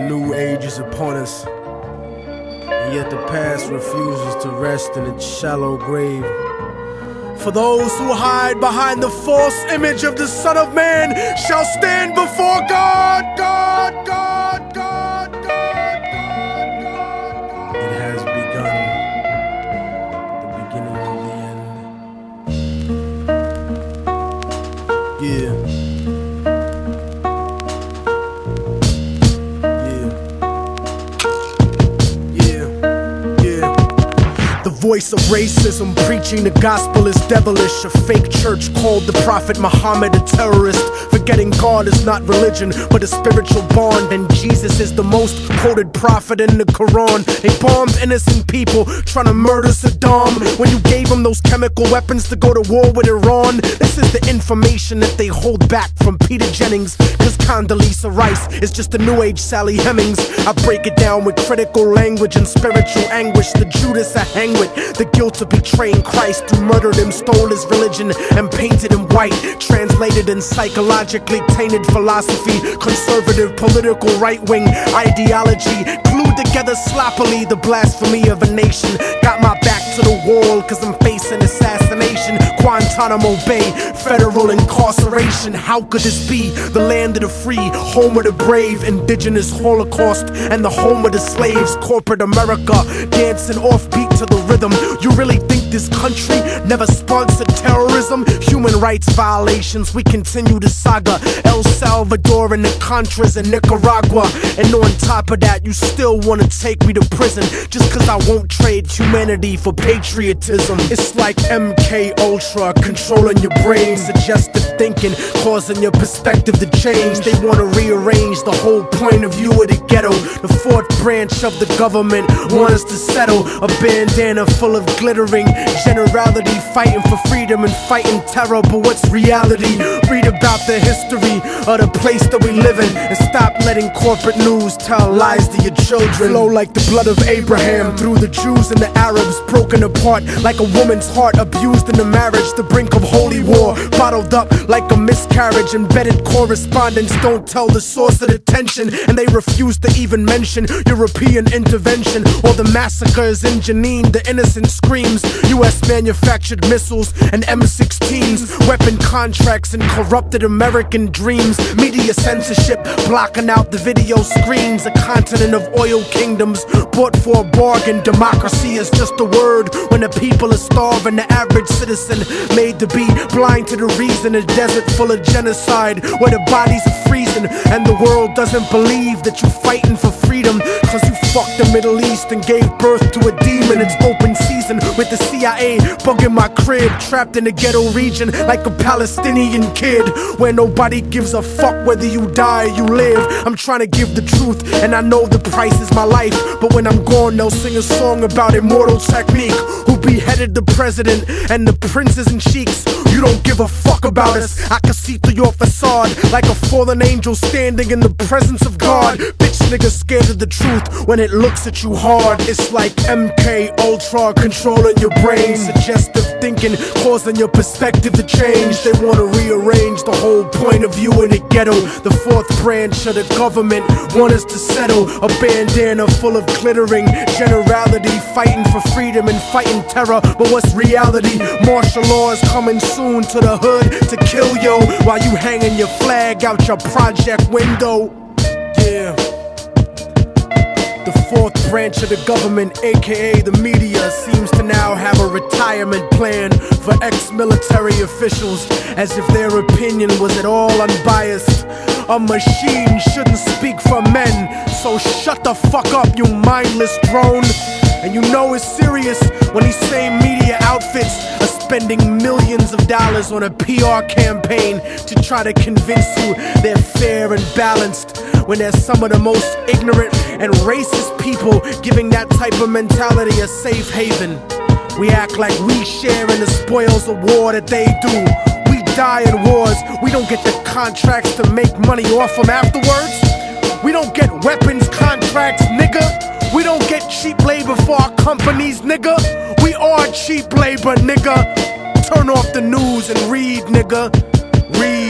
new age is upon us, and yet the past refuses to rest in its shallow grave. For those who hide behind the false image of the Son of Man shall stand before God. It has begun, the beginning of the end. Yeah. The voice of racism, preaching the gospel is devilish. A fake church called the Prophet Muhammad a terrorist. Forgetting God is not religion, but a spiritual bond. And Jesus is the most quoted prophet in the Quran. They bombed innocent people, trying to murder Saddam, when you gave them those chemical weapons to go to war with Iran. This is the information that they hold back from Peter Jennings, cause Condoleezza Rice is just a new age Sally Hemings. I break it down with critical language and spiritual anguish. The Judas I hang with, the guilt of betraying Christ, who murdered him, stole his religion, and painted him white. Translated in psychologically tainted philosophy, conservative political right-wing ideology, glued together sloppily the blasphemy of a nation. Got my back to the wall cause I'm facing assassination. Guantanamo Bay, federal incarceration. How could this be? The land of the free, home of the brave, indigenous Holocaust, and the home of the slaves. Corporate America, dancing offbeat to the rhythm. You really think this country never sponsored terrorism? Human rights violations, we continue the saga. El Salvador and the Contras in Nicaragua. And on top of that, you still wanna take me to prison just cause I won't trade humanity for patriotism. It's like MK Ultra controlling your brain, suggestive thinking, causing your perspective to change. They wanna rearrange the whole point of view of the ghetto. The fourth branch of the government want us to settle. A bandana full of glittering generality, fighting for freedom and fighting terror. But what's reality? Read about the history of the place that we live in, and stop letting corporate news tell lies to your children. Flow like the blood of Abraham through the Jews and the Arabs, broken apart like a woman's heart, abused in the marriage, the brink of holy war, bottled up like a miscarriage. Embedded correspondents don't tell the source of the tension, and they refuse to even mention European intervention or the massacres in Jenin. The innocent screams, US manufactured missiles and M16s, weapon contracts and corrupted American dreams. Media censorship blocking out the video screens. A continent of oil kingdoms bought for a bargain. Democracy is just a word when the people are starving. The average citizen made to be blind to the reason. A desert full of genocide where the bodies are freezing, and the world doesn't believe that you're fighting for freedom cause you fucked the Middle East and gave birth to a demon. It's open season with the CIA bugging my crib, trapped in a ghetto region like a Palestinian kid, where nobody gives a fuck whether you die or you live. I'm trying to give the truth, and I know the price is my life, but when I'm gone they'll sing a song about immortal technique, who beheaded the president and the princes and sheiks. You don't give a fuck about us. I can see through your facade like a fallen angel standing in the presence of God. Bitch niggas scared of the truth when it looks at you hard. It's like MK Ultra controlling your brain, suggestive thinking causing your perspective to change. They wanna rearrange the whole point of view in the ghetto. The fourth branch of the government want us to settle. A bandana full of glittering generality, fighting for freedom and fighting terror. But what's reality? Martial law is coming soon to the hood to kill yo, while you hanging your flag out your project window. Yeah. The fourth branch of the government, aka the media, seems to now have a retirement plan for ex-military officials, as if their opinion was at all unbiased. A machine shouldn't speak for men, so shut the fuck up, you mindless drone. And you know it's serious when these same media outfits are spending millions of dollars on a PR campaign to try to convince you they're fair and balanced, when they're some of the most ignorant and racist people giving that type of mentality a safe haven. We act like we share in the spoils of war that they do. We die in wars, we don't get the contracts to make money off them afterwards. We don't get weapons contracts, nigga. We don't get cheap labor for our companies, nigga. We are cheap labor, nigga. Turn off the news and read, nigga. Read.